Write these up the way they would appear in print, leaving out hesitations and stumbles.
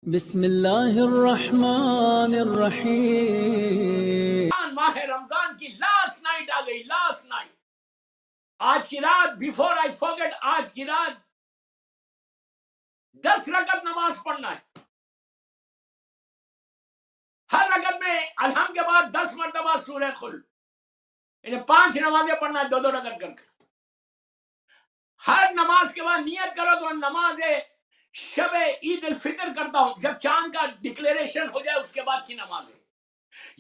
بسم اللہ الرحمن الرحیم۔ ماہ رمضان کی لاسٹ نائٹ آ گئی، لاسٹ نائٹ، آج کی رات، بیفور آئی فورگیٹ، آج کی رات 10 رکعت نماز پڑھنا ہے۔ ہر رکعت میں الحمد کے بعد 10 مرتبہ سورہ خل، انہیں 5 نمازیں پڑھنا ہے، 2 رکعت کر کے۔ ہر نماز کے بعد نیت کرو تو نماز شب عید الفطر کرتا ہوں، جب چاند کا ڈکلیریشن ہو جائے اس کے بعد کی نماز ہے۔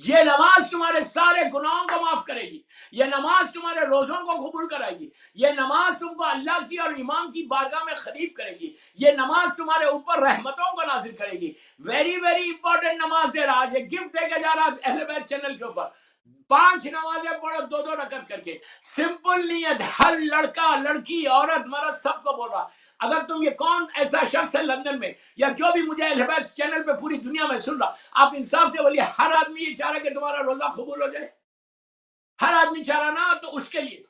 یہ نماز تمہارے سارے گناہوں کو معاف کرے گی، یہ نماز تمہارے روزوں کو قبول کرائے گی، یہ نماز تم کو اللہ کی اور امام کی بارگاہ میں قریب کرے گی، یہ نماز تمہارے اوپر رحمتوں کو نازل کرے گی۔ ویری ویری امپورٹنٹ نماز دے رہا، آج ایک گفٹ دے کے جا رہا اہل بیت چینل کے اوپر۔ 5 نمازیں پڑھو، 2 رکعت کر کے، سمپل نیت، ہر لڑکا لڑکی عورت مرد سب کو بول رہا۔ اگر تم یہ کون ایسا شخص ہے لندن میں یا جو بھی مجھے اہل بیت چینل پہ پوری دنیا میں سن رہا، آپ انصاف سے بولیے، ہر آدمی یہ چاہ رہا کہ تمہارا روزہ قبول ہو جائے؟ ہر آدمی چاہ رہا نا، تو اس کے لیے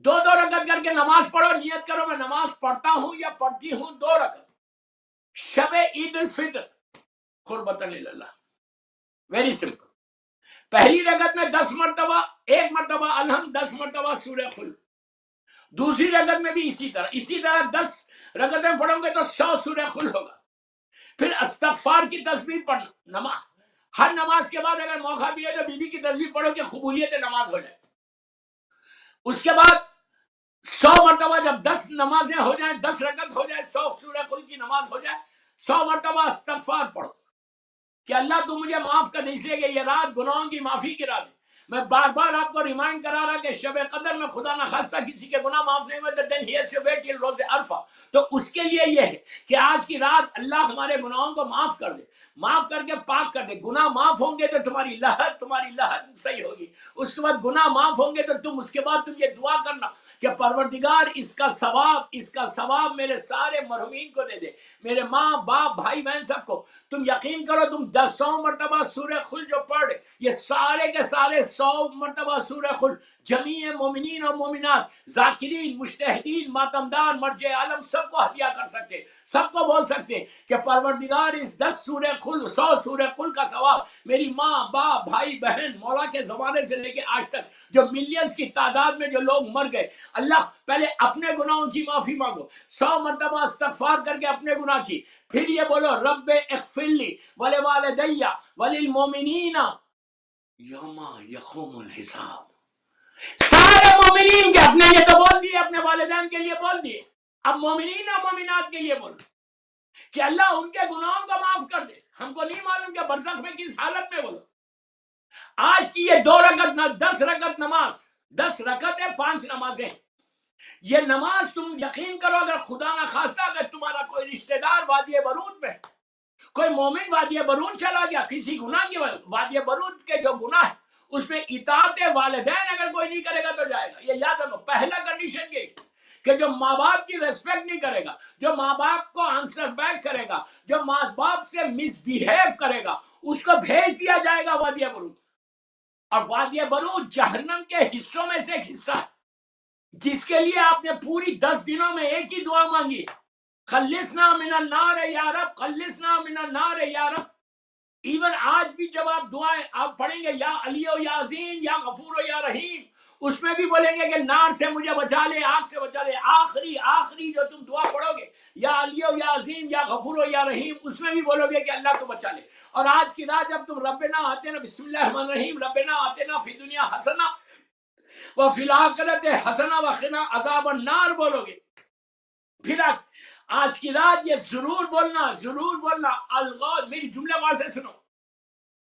2 رکعت کر کے نماز پڑھو، نیت کرو میں نماز پڑھتا ہوں یا پڑھتی ہوں 2 رکعت شب عید الفطر قربتاً اللہ۔ Very simple. پہلی رکعت میں 10 مرتبہ، 1 مرتبہ الحمد، 10 مرتبہ سورہ خل۔ دوسری رکعت میں بھی اسی طرح 10 رکعتیں پڑھو گے تو 100 سورہ خل ہوگا۔ پھر استغفار کی تسبیح پڑھنا، ہر نماز کے بعد اگر موقع بھی ہے تو بی بی کی تسبیح پڑھو کہ قبولیت نماز ہو جائے۔ اس کے بعد 100 مرتبہ، جب 10 نمازیں ہو جائیں، 10 رکعت ہو جائے، 100 سورہ خل کی نماز ہو جائے، 100 مرتبہ استغفار پڑھو کہ اللہ تو مجھے معاف کر دے، اس لیے کہ یہ رات گناہوں کی معافی کی رات ہے۔ میں بار بار آپ کو ریمائنڈ کرا رہا کہ شب قدر میں خدا نہ خواستہ کسی کے گناہ معاف نہیں ہوئے، then he has to wait till روز عرفہ۔ تو اس کے لیے یہ ہے کہ آج کی رات اللہ ہمارے گناہوں کو معاف کر دے، معاف کر کے پاک کر دے۔ گناہ معاف ہوں گے تو تمہاری لہر صحیح ہوگی۔ اس کے بعد گناہ معاف ہوں گے تو اس کے بعد تم یہ دعا کرنا کہ پروردگار اس کا ثواب میرے سارے مرحومین کو دے دے، میرے ماں باپ بھائی بہن سب کو۔ تم یقین کرو، تم 100 مرتبہ سورہ خل جو پڑھ، یہ سارے کے سارے 100 مرتبہ سورہ خل جمیع مومنین اور مومنات، ذاکرین، مجتہدین، ماتمدار، مرجع عالم سب کو ہدیہ کر سکتے، سب کو بول سکتے کہ پروردگار اس 10 سورہ خل، 100 سورہ خل کا ثواب میری ماں باپ بھائی بہن مولا کے زمانے سے لے کے آج تک جو ملینز کی تعداد میں جو لوگ مر گئے، اللہ پہلے اپنے گناہوں کی معافی مانگو، 100 مرتبہ استغفار کر کے اپنے گناہ کی، پھر یہ بولو رب اغفر لی ولوالدی وللمؤمنین یوم یقوم الحساب۔ سارے مومنین کے، اپنے لیے تو بول دیے، اپنے والدین کے لیے بول دیے، اب مومنین اور مومنات کے لیے بولو کہ اللہ ان کے گناہوں کو معاف کر دے۔ ہم کو نہیں معلوم کہ برزخ میں کس حالت میں، بولو آج کی یہ 2 رکعت 10 رکعت نماز، 10 رکعتیں 5 نمازیں، یہ نماز تم یقین کرو، اگر خدا نہ خواستہ اگر تمہارا کوئی رشتہ دار وادی برود میں، کوئی مومن وادی برود چلا گیا کسی گناہ کی وجہ، وادی برود کے جو گناہ ہے اس میں اطاعت والدین اگر کوئی نہیں کرے گا تو جائے گا۔ یہ یاد رکھو، پہلا کنڈیشن یہ کہ جو ماں باپ کی ریسپیکٹ نہیں کرے گا، جو ماں باپ کو آنسر بیک کرے گا، جو ماں باپ سے مس بیہیو کرے گا، اس کو بھیج دیا جائے گا وادی برود۔ اور وادی برود جہنم کے حصوں میں سے ایک حصہ ہے، جس کے لیے آپ نے پوری 10 دنوں میں ایک ہی دعا مانگی، خلصنا من النار یا رب، خلصنا من النار یا رب۔ ایون آج بھی جب آپ دعائیں آپ پڑھیں گے، یا علی و یا عظیم یا غفور و یا رحیم، اس میں بھی بولیں گے کہ نار سے مجھے بچا لے، آگ سے بچا لے۔ آخری جو تم دعا پڑھو گے، یا علی و یا عظیم یا غفور و یا رحیم، اس میں بھی بولو گے کہ اللہ تو بچا لے۔ اور آج کی رات جب تم ربنا آتنا، بسم اللہ الرحمن الرحیم، ربنا آتنا فی دنیا حسنہ وفی الآخرۃ حسنہ وقنا عذاب النار بولو گے، پھر آج کی رات یہ ضرور بولنا الغوث، میری جملہ غور سے سنو،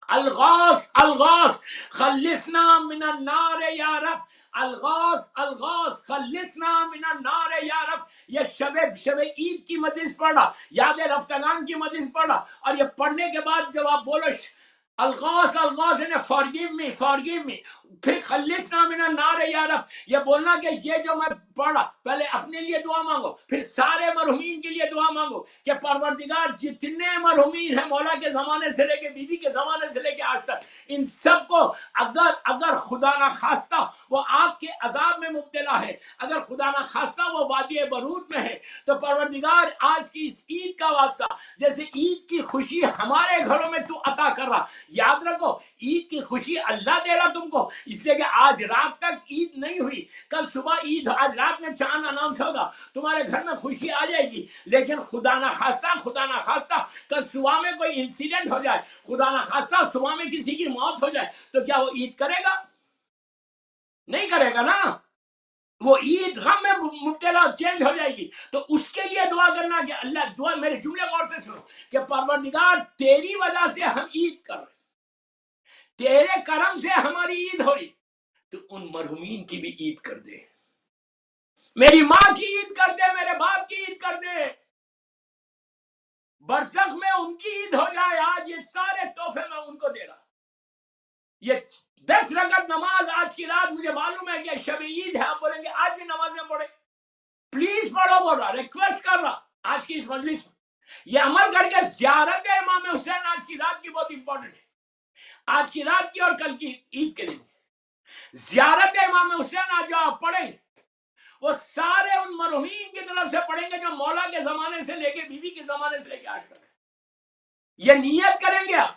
الغوث خلصنا من النار یا رب، الغوث خلصنا من النار یا رب۔ یہ شب عید کی مجلس پڑھا، یاد رفتگان کی مجلس پڑھا، اور یہ پڑھنے کے بعد جب آپ بولو الغوث الغوث نے forgive me. پھر خلصنا من النار یا رب، یہ بولنا کہ یہ جو میں پڑھا، پہلے اپنے لیے دعا مانگو، پھر سارے مرحومین کے لیے دعا مانگو کہ پروردگار جتنے مرحومین ہیں مولا کے زمانے سے لے کے بی بی کے زمانے سے لے کے آج تک، ان سب کو اگر خدا نہ خواستہ وہ آگ کے عذاب میں مبتلا ہے، اگر خدا نہ خواستہ وہ وادی برود میں ہے، تو پروردگار آج کی اس عید کا واسطہ، جیسے عید کی خوشی ہمارے گھروں میں تو عطا کر رہا، یاد رکھو عید کی خوشی اللہ دے رہا تم کو، اس لیے کہ آج رات تک عید نہیں ہوئی، کل صبح عید، آج رات میں چاند اناؤنس ہوگا، تمہارے گھر میں خوشی آ جائے گی، لیکن خدا نہ خواستہ کل صبح میں کوئی انسیڈنٹ ہو جائے، خدا نہ خواستہ صبح میں کسی کی موت ہو جائے، تو کیا وہ عید کرے گا؟ نہیں کرے گا نا، وہ عید غم میں مبتلا چینج ہو جائے گی۔ تو اس کے لیے دعا کرنا کہ اللہ، دعا میرے جملے غور سے سنو، کہ پروردگار تیری وجہ سے ہم عید کر رہے، تیرے کرم سے ہماری عید ہو رہی، تو ان مرحومین کی بھی عید کر دے، میری ماں کی عید کر دے، میرے باپ کی عید کر دے، برزخ میں ان کی عید ہو جائے۔ آج یہ سارے تحفے میں ان کو دے رہا، یہ 10 رکعت نماز آج کی رات، مجھے معلوم ہے کہ شب عید ہے، آپ بولیں گے آج بھی نمازیں پڑھیں، پلیز پڑھو، بول رہا، ریکویسٹ کر رہا آج کی اس مجلس میں، یہ عمل کر کے زیارت امام حسین آج کی رات کی بہت امپورٹنٹ ہے، آج کی رات کی اور کل کی عید کے دن زیارت امام حسین آج جو آپ پڑھیں گے، وہ سارے ان مرحومین کی طرف سے پڑھیں گے جو مولا کے زمانے سے لے کے بی بی کے زمانے سے لے کے آج تک ہے۔ یہ نیت کریں گے آپ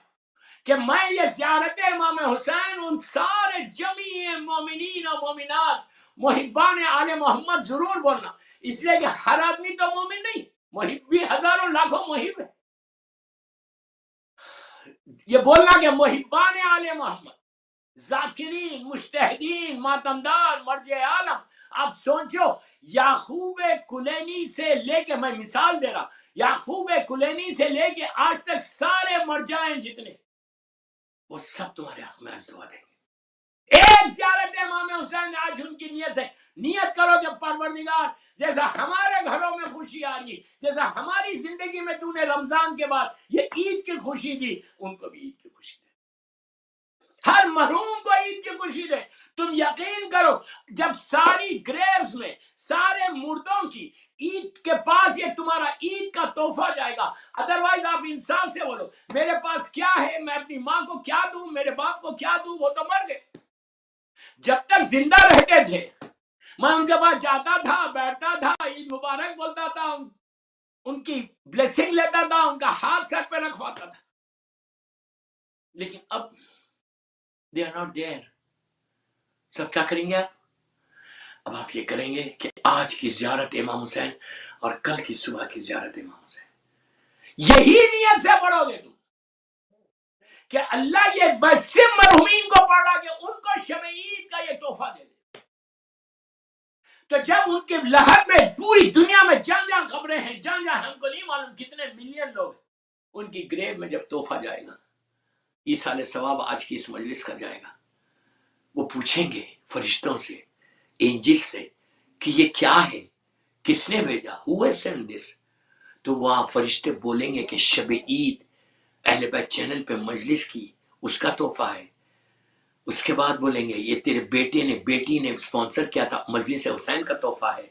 کہ میں یہ زیارت امام حسین ان سارے جمیع مومنین و مومنات محبان آل محمد ضرور بولنا، اس لیے کہ ہر آدمی تو مومن نہیں، محب بھی ہزاروں لاکھوں محب ہے، یہ بولنا کہ محبان آل محمد، ذاکرین، مجتہدین، ماتمدار، مرجع عالم۔ آپ سوچو، یعقوب کلینی سے لے کے، میں مثال دے رہا، یعقوب کلینی سے لے کے آج تک سارے مرجائیں جتنے، وہ سب تمہارے حق میں آج دعا دیں گے۔ ایک زیارت امام حسین آج ان کی نیت سے نیت کرو کہ پروردگار جیسا ہمارے گھروں میں خوشی آ رہی، جیسا ہماری زندگی میں تو نے رمضان کے بعد یہ عید کی خوشی دی، ان کو بھی عید کی خوشی دے، ہر محروم کو عید کی خوشی دے۔ تم یقین کرو، جب ساری گریوز میں سارے مردوں کی عید کے پاس یہ تمہارا عید کا تحفہ جائے گا، ادروائز آپ انصاف سے بولو، میرے پاس کیا ہے، میں اپنی ماں کو کیا دوں، میرے باپ کو کیا دوں، وہ تو مر گئے، جب تک زندہ رہتے تھے میں ان کے پاس جاتا تھا، بیٹھتا تھا، عید مبارک بولتا تھا، ان کی بلیسنگ لیتا تھا، ان کا ہاتھ سر پہ رکھواتا تھا، لیکن اب they are not there۔ سب کیا کریں گے آپ؟ اب آپ یہ کریں گے کہ آج کی زیارت امام حسین اور کل کی صبح کی زیارت امام حسین، یہی نیت سے پڑھو گے تم کہ اللہ یہ بس مرحومین کو پڑھ رہا کہ ان کو شب عید کا یہ تحفہ دے دے، تو جب ان کے لحد میں پوری دنیا میں جہاں جہاں خبریں ہیں، جہاں جہاں ہم کو نہیں معلوم کتنے ملین لوگ ہیں، ان کی گریو میں جب تحفہ جائے گا، ایصال ثواب آج کی اس مجلس کا جائے گا، وہ پوچھیں گے فرشتوں سے، اینجل سے کہ یہ کیا ہے، کس نے بھیجا، who has sent this؟ تو وہاں فرشتے بولیں گے کہ شب عید اہل بیت چینل پہ مجلس کی اس کا تحفہ ہے، اس کے بعد بولیں گے یہ تیرے بیٹے نے بیٹی نے اسپانسر کیا تھا مجلس حسین کا تحفہ ہے،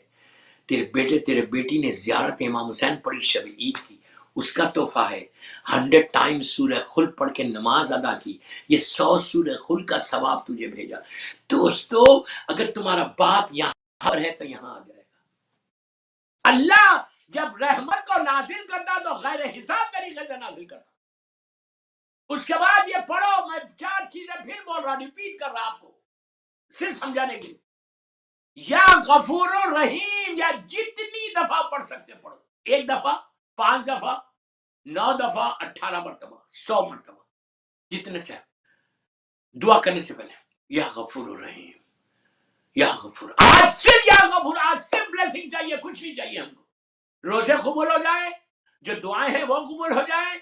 تیرے بیٹے تیرے بیٹی نے زیارت امام حسین پڑھی شب عید کی اس کا تحفہ ہے، 100 ٹائم سورہ خلق پڑھ کے نماز ادا کی، یہ 100 سورہ خلق کا ثواب تجھے بھیجا۔ دوستو اگر تمہارا باپ یہاں ہے تو یہاں آ جائے گا۔ اللہ جب رحمت کو نازل کرتا تو غیر حساب طریقے سے نازل کرتا۔ اس کے بعد یہ پڑھو، میں 4 چیزیں پھر بول رہا، ریپیٹ کر رہا آپ کو صرف سمجھانے کے لیے، یا غفور الرحیم، یا جتنی دفعہ پڑھ سکتے پڑھو، 1 دفعہ، 5 دفعہ، 9 دفعہ، 18 مرتبہ، 100 مرتبہ، جتنا چاہے۔ دعا کرنے سے پہلے یا غفور الرحیم، یا غفور، آج صرف یا غفور، آج صرف بلیسنگ چاہیے، کچھ نہیں چاہیے ہم کو، روزے قبول ہو جائیں، جو دعائیں ہیں وہ قبول ہو جائیں،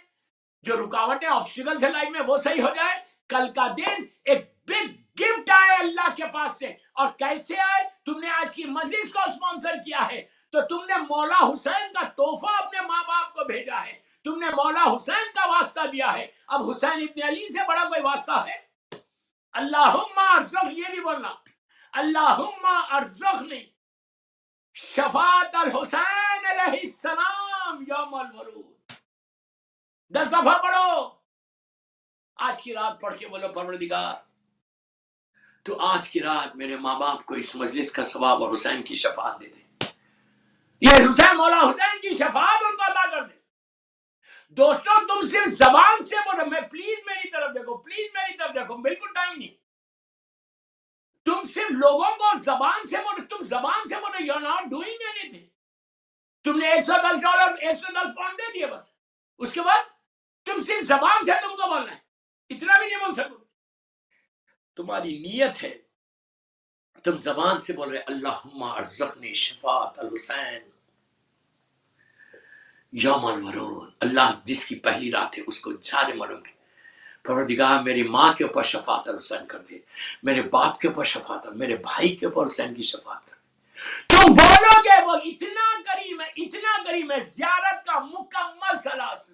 جو رکاوٹیں آبسٹیکلز ہیں لائف میں وہ صحیح ہو جائے، کل کا دن ایک بگ گفٹ آئے اللہ کے پاس سے۔ اور کیسے آئے؟ تم نے آج کی مجلس کو اسپانسر کیا ہے، تو تم نے مولا حسین کا تحفہ اپنے ماں باپ کو بھیجا ہے، تم نے مولا حسین کا واسطہ دیا ہے، اب حسین ابن علی سے بڑا کوئی واسطہ ہے؟ اللہم ارزق، یہ نہیں بولنا، اللہم ارزقنی شفاعت الحسین علیہ السلام یوم الورود، 10 دفعہ پڑھو۔ آج کی رات پڑھ کے بولو پروردگار تو آج کی رات میرے ماں باپ کو اس مجلس کا ثواب اور حسین کی شفاعت دے دے، یہ حسین مولا حسین کی شفاعت ان کو عطا کر دے۔ دوستو تم صرف زبان سے بولو، میں پلیز میری طرف دیکھو، پلیز میری طرف دیکھو، بالکل ٹائم نہیں، تم صرف لوگوں کو زبان سے بولو، تم زبان سے بولو you are not doing anything, تم نے $110 $110 دے دیے بس، اس کے بعد تم صرف زبان سے تم کو بولنا ہے، اتنا بھی نہیں بول سکو۔ تمہاری نیت ہے، تم زبان سے بول رہے اللہم ارزقنی شفاعت الحسین یوم الورود، اللہ جس کی پہلی رات ہے اس کو سارے مروں گے، پروردگار میری ماں کے اوپر شفاعت الحسین کر دے، میرے باپ کے اوپر شفاعت، میرے بھائی کے اوپر حسین کی شفاعت کر دے۔ تم بولو گے وہ اتنا کریم ہے، اتنا کریم ہے، زیارت کا مکمل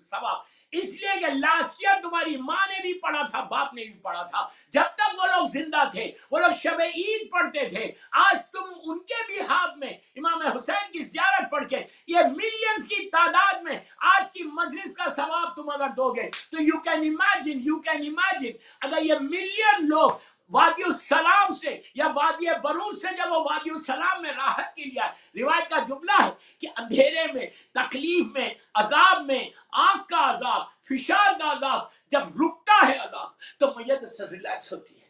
ثواب، اس لیے کہ لاسٹ ایئر تمہاری ماں نے بھی پڑھا تھا، باپ نے بھی پڑھا تھا، جب تک وہ لوگ زندہ تھے وہ لوگ شب عید پڑھتے تھے، آج تم ان کے بھی ہاتھ میں امام حسین کی زیارت پڑھ کے یہ ملینز کی تعداد میں آج کی مجلس کا ثواب تم اگر دو گے تو یو کین امیجن اگر یہ ملین لوگ وادی السلام سے یا وادی برور سے جب وہ وادی السلام میں راحت کے لیے آئے، روایت کا جملہ ہے کہ اندھیرے میں، تکلیف میں، عذاب میں، آنکھ کا عذاب، فشار کا عذاب جب رکتا ہے عذاب تو میت سے ریلیکس ہوتی ہے،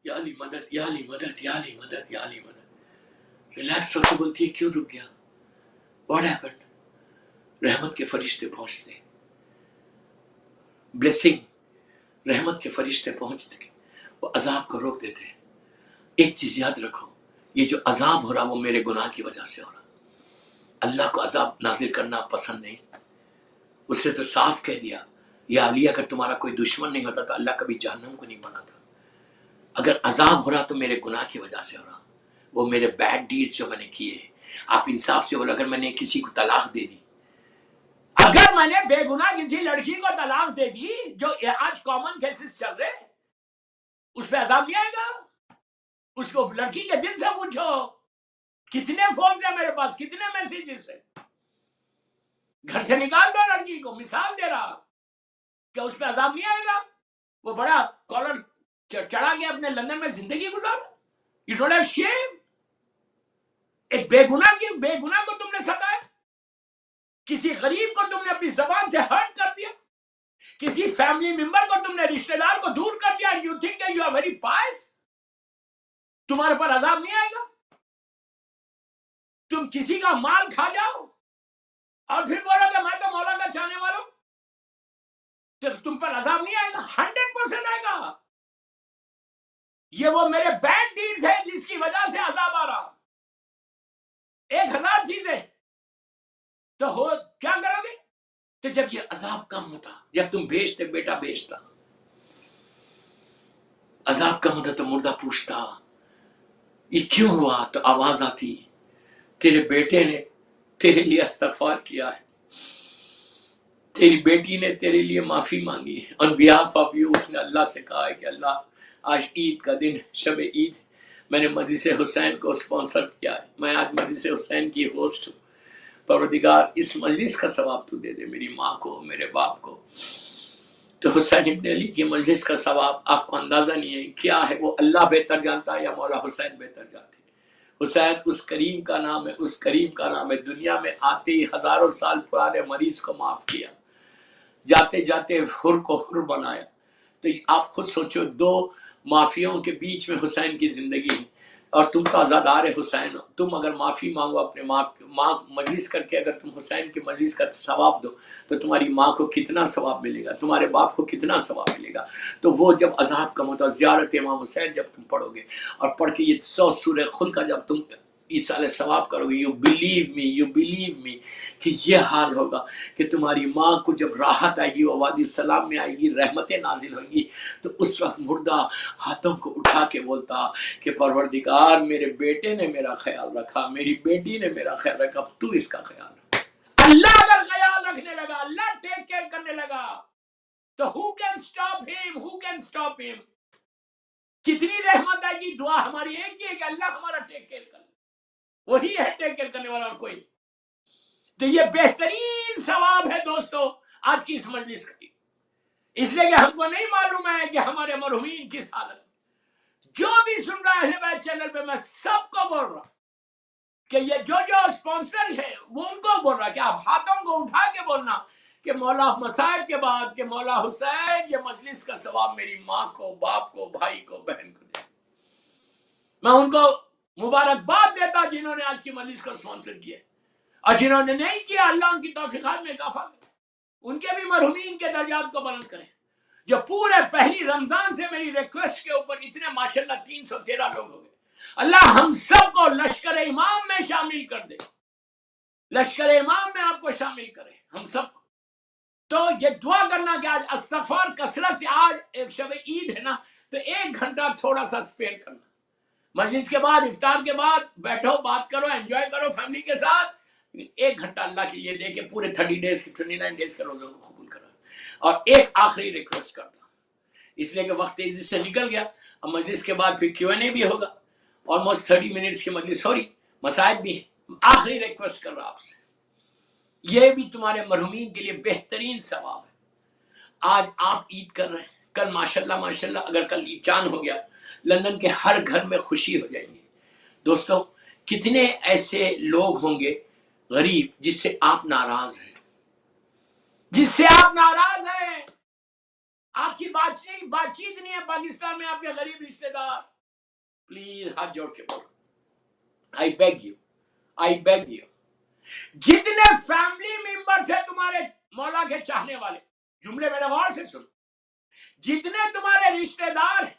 یا علی مدد، یا علی مدد، یا علی مدد، یا علی مدد، ریلیکس ہو کے بولتی ہے کیوں رک گیا، واٹ ہیپنڈ؟ رحمت کے فرشتے پہنچتے، بلیسنگ، رحمت کے فرشتے پہنچتے، وہ عذاب کو روک دیتے ہیں۔ ایک چیز یاد رکھو، یہ جو عذاب ہو رہا وہ میرے گناہ کی وجہ سے ہو رہا، اللہ کو عذاب نازل کرنا پسند نہیں، اس نے تو صاف کہہ دیا، یا علی اگر تمہارا کوئی دشمن نہیں ہوتا تو اللہ کبھی جہنم کو نہیں بناتا، اگر عذاب ہو رہا تو میرے گناہ کی وجہ سے ہو رہا، وہ میرے بیڈ ڈیڈز جو میں نے کیے ہیں۔ آپ انصاف سے بولو، اگر میں نے کسی کو طلاق دے دی، اگر میں نے بے گناہ کسی لڑکی کو طلاق دے دی، جو آج کامن کیسز چل رہے، اس پہ عذاب نہیں آئے گا؟ اس کو لڑکی کے دل سے پوچھو، کتنے فون سے میرے پاس، کتنے میسیجز سے، گھر سے نکال دو لڑکی کو، مثال دے رہا، کیا اس پہ عذاب نہیں آئے گا؟ وہ بڑا کالر چڑھا کے اپنے لندن میں زندگی گزارا، یو ڈونٹ ہیو شیم، ایک بے گناہ کو تم نے ستایا، کسی غریب کو تم نے اپنی زبان سے ہرٹ کر دیا، کسی فیملی ممبر کو تم نے، رشتہ دار کو دور کر دیا، you think you are very pious, تمہارے پر عذاب نہیں آئے گا؟ تم کسی کا مال کھا جاؤ اور پھر بولو کہ میں تو مولا کا چاہنے والا ہوں، تو تم پر عذاب نہیں آئے گا؟ 100% آئے گا۔ یہ وہ میرے بیڈ ڈیڈز ہے جس کی وجہ سے عذاب آ رہا، 1000 چیزیں تو ہو کیا کرو گے؟ تو جب یہ عذاب کم ہوتا، جب تم بیچتے، بیٹا بیچتا، عذاب کم ہوتا تو مردہ پوچھتا یہ کیوں ہوا، تو آواز آتی تیرے بیٹے نے تیرے لیے استغفار کیا ہے، تیری بیٹی نے تیرے لیے معافی مانگی ہے، on behalf of you، اس نے اللہ سے کہا ہے کہ اللہ آج عید کا دن، شب عید، میں نے مجلس حسین کو اسپانسر کیا ہے، میں آج مجلس حسین کی ہوسٹ ہوں، پروردگار اس مجلس کا ثواب تو دے دے میری ماں کو، میرے باپ کو۔ تو حسین ابن علی کی مجلس کا ثواب آپ کو اندازہ نہیں ہے کیا ہے، وہ اللہ بہتر جانتا ہے یا مولا حسین بہتر جانتے ہیں۔ حسین اس کریم کا نام ہے، اس کریم کا نام ہے، دنیا میں آتے ہی ہزاروں سال پرانے مریض کو معاف کیا، جاتے جاتے حر کو حر بنایا۔ تو آپ خود سوچو، 2 مافیاؤں کے بیچ میں حسین کی زندگی ہے، اور تم تو آزادار حسین ہو، تم اگر معافی مانگو اپنے ماں مجلس کر کے، اگر تم حسین کی مجلس کا ثواب دو تو تمہاری ماں کو کتنا ثواب ملے گا، تمہارے باپ کو کتنا ثواب ملے گا۔ تو وہ جب عذاب کم ہوتا، زیارت امام حسین جب تم پڑھو گے اور پڑھ کے یہ 100 سورہ خل کا جب تم ایسال ثواب کرو گے، یو بلیو می کہ یہ حال ہوگا کہ تمہاری ماں کو جب راحت آئے گی، وہ وادی السلام میں آئے گی، رحمتیں نازل ہوں گی، تو اس وقت مردہ ہاتھوں کو اٹھا کے بولتا کہ پروردگار میرے بیٹے نے میرا خیال رکھا، میری بیٹی نے میرا خیال رکھا، اب تو اس کا خیال رکھ۔ اللہ اگر خیال رکھنے لگا, اللہ ٹیک کیئر کرنے لگا, تو who can stop him? Who can stop him? کتنی رحمت آئے گی. دعا ہماری ایک ہی ہے کہ اللہ ہمارا ٹیک کیئر کر, وہی ہے ٹیک کیئر کرنے والا اور کوئی نہیں. تو یہ بہترین ثواب ہے دوستو آج کی اس مجلس کا, اس لیے کہ ہم کو نہیں معلوم ہے کہ ہمارے مرحومین کس حالت. جو بھی سن رہا ہے اہل بیت چینل پہ, میں سب کو بول رہا کہ یہ جو اسپانسر ہے وہ ان کو بول رہا کہ آپ ہاتھوں کو اٹھا کے بولنا کہ مولا مصائب کے بعد کہ مولا حسین یہ مجلس کا ثواب میری ماں کو, باپ کو, بھائی کو, بہن کو دے. میں ان کو مبارکباد دیتا جنہوں نے آج کی مجلس کو اسپانسر کیا, اور جنہوں نے نہیں کیا اللہ ان کی توفیقات میں اضافہ کرے, ان کے بھی مرحومین کے درجات کو بلند کریں. جو پورے پہلی رمضان سے میری ریکویسٹ کے اوپر اتنے ماشاءاللہ 313 لوگ ہو گئے, اللہ ہم سب کو لشکر امام میں شامل کر دے, لشکر امام میں آپ کو شامل کرے ہم سب کو. تو یہ دعا کرنا کہ آج استغفار کثرت سے, آج شب عید ہے نا, تو 1 گھنٹہ تھوڑا سا اسپیئر کرنا, مجلس کے بعد افطار کے بعد بیٹھو, بات کرو, انجوائے کرو فیملی کے ساتھ, 1 گھنٹہ اللہ کے لیے دے کے پورے 30 ڈیز کی 29 ڈیز کے روزوں کو قبول کرو. اور ایک آخری ریکویسٹ کرتا, اس لیے کہ وقت تیزی سے نکل گیا, اب مجلس کے بعد پھر Q&A بھی ہوگا, آلموسٹ 30 منٹس کی مجلس ہو رہی, مسائل بھی ہے. آخری ریکویسٹ کر رہا آپ سے, یہ بھی تمہارے مرحومین کے لیے بہترین ثواب ہے. آج آپ عید کر رہے ہیں, کل ماشاءاللہ اگر کل عید چاند ہو گیا, لندن کے ہر گھر میں خوشی ہو جائیں گے. دوستو کتنے ایسے لوگ ہوں گے غریب جس سے آپ ناراض ہیں, جس سے آپ ناراض ہیں, آپ کی بات چیت نہیں ہے پاکستان میں آپ کے غریب رشتہ دار. پلیز ہاتھ جوڑ کے بولو, آئی بیگ یو, جتنے فیملی ممبرز ہیں تمہارے مولا کے چاہنے والے, جملے میرے غور سے سنو, جتنے تمہارے رشتہ دار ہیں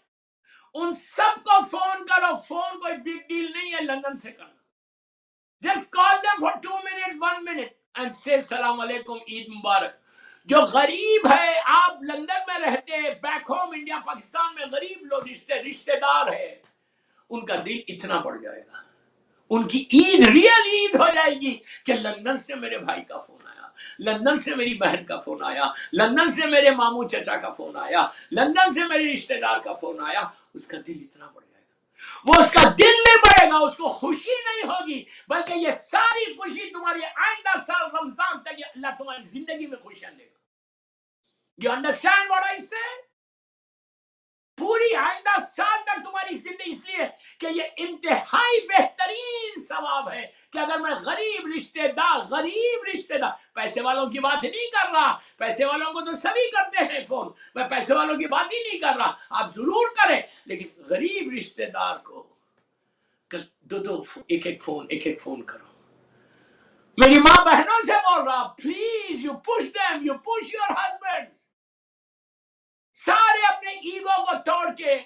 ان سب کو فون کرو. فون کوئی بگ ڈیل نہیں ہے لندن سے کرنا. Just call them for 2 minutes, 1 minute and say السلام علیکم, عید مبارک. جو غریب ہے, آپ لندن میں رہتے, بیک ہوم انڈیا پاکستان میں غریب لوگ رشتہ دار ہے, ان کا دل اتنا بڑھ جائے گا, ان کی عید ریئل عید ہو جائے گی کہ لندن سے میرے بھائی کا فون آیا, لندن سے میری بہن کا فون آیا, لندن سے میرے ماموں چچا کا فون آیا, لندن سے میرے رشتہ دار کا فون آیا. اس کا دل اتنا بڑھ جائے گا, وہ اس کا دل نہیں بڑھے گا, اس کو خوشی نہیں ہوگی, بلکہ یہ ساری خوشی تمہاری آئندہ سال رمضان تک اللہ تمہاری زندگی میں خوشیاں دے گا. You understand what I say? پوری آئندہ سال تک تمہاری زندگی, اس لیے کہ یہ انتہائی بہترین ثواب ہے کہ اگر میں غریب رشتہ دار, پیسے والوں کی بات نہیں کر رہا, پیسے والوں کو تو سبھی کرتے ہیں فون, میں پیسے والوں کی بات ہی نہیں کر رہا, آپ ضرور کریں, لیکن غریب رشتہ دار کو ایک فون کرو. میری ماں بہنوں سے بول رہا, please you push them, you push your husbands, سارے اپنے ایگو کو توڑ کے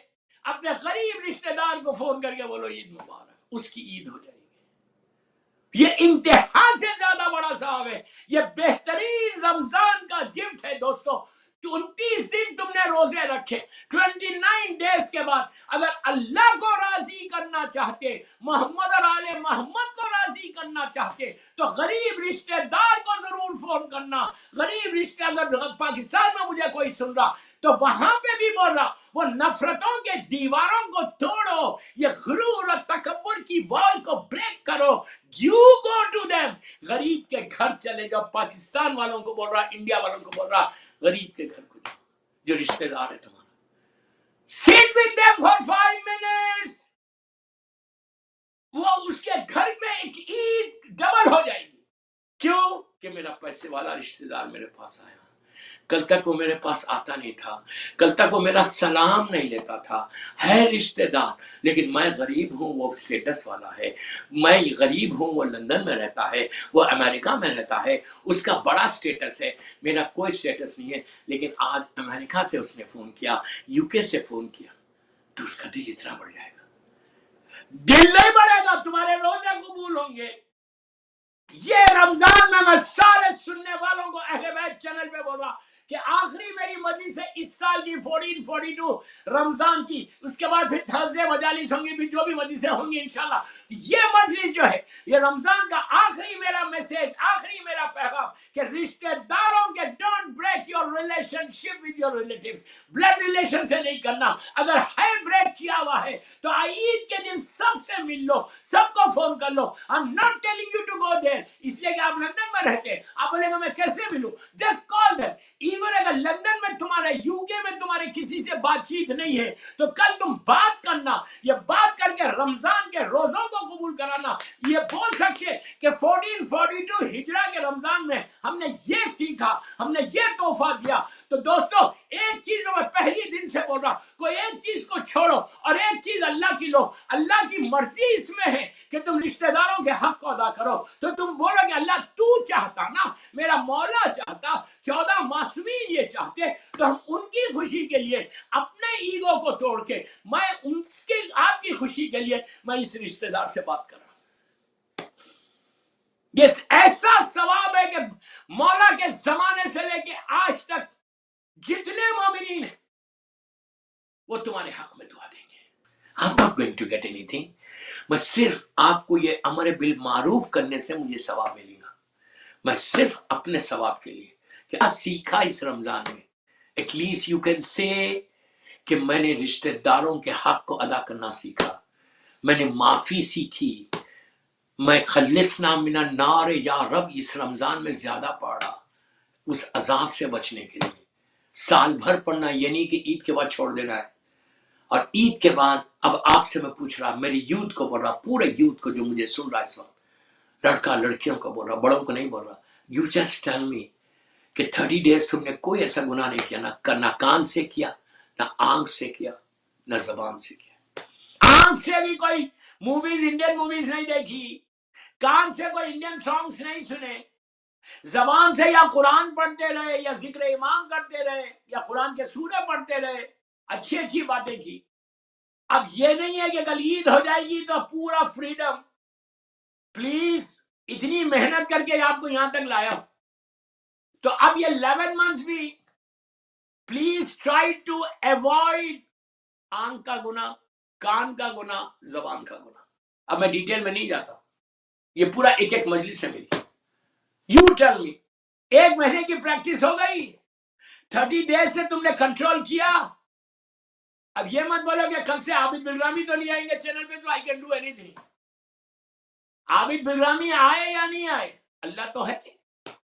اپنے غریب رشتہ دار کو فون کر کے بولو عید مبارک, اس کی عید ہو جائے گی. یہ انتہا سے زیادہ بڑا ثواب ہے, یہ بہترین رمضان کا گفٹ ہے دوستو. 29 دن تم نے روزے رکھے, 29 ڈیز کے بعد اگر اللہ کو راضی کرنا چاہتے, محمد اور آل محمد کو راضی کرنا چاہتے, تو غریب رشتہ دار کو ضرور فون کرنا. غریب رشتہ, اگر پاکستان میں مجھے کوئی سن رہا تو وہاں پہ بھی بول رہا, وہ نفرتوں کے دیواروں کو توڑو, یہ غرور اور تکبر کی وال کو بریک کرو. You go to them, غریب کے گھر چلے جاؤ. پاکستان والوں کو بول رہا, انڈیا والوں کو بول رہا, غریب کے گھر کو جاؤ جو رشتہ دار ہے تمہارا. Sit with them for 5 minutes. وہ اس کے گھر میں ایک عید ڈبل ہو جائے گی. کیوں؟ کہ میرا پیسے والا رشتہ دار میرے پاس آیا, کل تک وہ میرے پاس آتا نہیں تھا, کل تک وہ میرا سلام نہیں لیتا تھا, ہے رشتہ دار لیکن میں غریب ہوں, وہ سٹیٹس والا ہے. میں غریب ہوں, وہ لندن میں رہتا ہے, وہ امریکہ میں رہتا ہے, اس کا بڑا سٹیٹس ہے, میرا کوئی سٹیٹس نہیں ہے. لیکن آج امریکہ سے اس نے فون کیا, UK سے فون کیا, تو اس کا دل اتنا بڑھ جائے گا. دل نہیں بڑھے گا, تمہارے روزے قبول ہوں گے. یہ رمضان میں سارے سننے والوں کو اہل بیت چینل پہ بول رہا, کہ آخری میری مجلس ہے اس سال کی 1442 رمضان کی، اس کے بعد پھر تھرسڈے مجالس ہوں گی، پھر جو بھی مجلسیں ہوں گی انشاءاللہ، یہ مجلس جو ہے یہ رمضان کا آخری میرا میسج، آخری میرا پیغام کہ رشتہ داروں کے don't break your relationship with your relatives, blood relation سے نہیں کرنا، اگر ہے بریک کیا ہوا ہے تو عید کے دن سب سے مل لو، سب کو فون کر لو. I'm not telling you to go there، اس لیے کہ آپ لندن میں رہتے ہیں، آپ بولے گا میں کیسے ملوں، just call them. ایون اگر لندن میں تمہارے یو کے میں تمہارے کسی سے بات چیت نہیں ہے تو کل تم بات کرنا، یہ بات کر کے رمضان کے روزوں کو قبول کرانا. یہ بول سکتے کہ 1442 ہجرہ کے رمضان میں ہم نے یہ سیکھا، ہم نے یہ تحفہ دیا. تو دوستو ایک چیز جو میں پہلی دن سے بول رہا، کوئی ایک چیز کو چھوڑو اور ایک چیز اللہ کی لو. اللہ کی مرضی اس میں ہے کہ تم رشتہ داروں کے حق کو ادا کرو. تو تم بولو کہ اللہ تو چاہتا نا، میرا مولا چاہتا، 14 معصومین یہ چاہتے، تو ہم ان کی خوشی کے لیے اپنے ایگو کو توڑ کے میں ان کی آپ کی خوشی کے لیے میں اس رشتہ دار سے بات کر رہا ہوں. یہ ایسا ثواب ہے کہ مولا کے زمانے سے لے کے آج تک جتنے مومنین ہیں وہ تمہارے حق میں دعا دیں گے. I'm not going to get anything. میں صرف آپ کو یہ امر بالمعروف کرنے سے مجھے ثواب ملے گا. میں صرف اپنے ثواب کے لیے کیا سیکھا اس رمضان میں. At least you can say کہ میں نے رشتہ داروں کے حق کو ادا کرنا سیکھا، میں نے معافی سیکھی، میں خلصنا من النار یا رب اس رمضان میں زیادہ پڑھا اس عذاب سے بچنے کے لیے. سال بھر پڑھنا یعنی کہ عید کے بعد چھوڑ دینا ہے. اور عید کے بعد اب آپ سے میں پوچھ رہا، میری یوتھ کو بول رہا، پورے یوتھ کو جو مجھے سن رہا اس وقت، لڑکا لڑکیوں کو بول رہا، بڑوں کو نہیں بول رہا. یو جسٹ ٹیل می کہ 30 ڈیز تم نے کوئی ایسا گناہ نہیں کیا، نہ کان سے کیا، نہ آنکھ سے کیا، نہ زبان سے کیا. آنکھ سے بھی کوئی موویز، انڈین موویز نہیں دیکھی، کان سے کوئی انڈین سانگز نہیں سنے، زبان سے یا قرآن پڑھتے رہے یا ذکر امام کرتے رہے یا قرآن کے سورے پڑھتے رہے، اچھی اچھی باتیں کی. اب یہ نہیں ہے کہ کل عید ہو جائے گی تو پورا فریڈم. پلیز اتنی محنت کر کے آپ کو یہاں تک لایا، تو اب یہ 11 منتھس بھی پلیز ٹرائی ٹو ایوائڈ آنکھ کا گناہ، کان کا گناہ، زبان کا گناہ. اب میں ڈیٹیل میں نہیں جاتا، یہ پورا ایک ایک مجلس سے ملی. یو ٹیل می، 1 مہینے کی پریکٹس ہو گئی، 30 ڈیز سے تم نے کنٹرول کیا. اب یہ مت بولو کہ کل سے عابد بلرامی تو نہیں آئیں گے چینل پہ تو I can do anything. Abid Bilrami آئے یا نہیں آئے، اللہ تو ہے.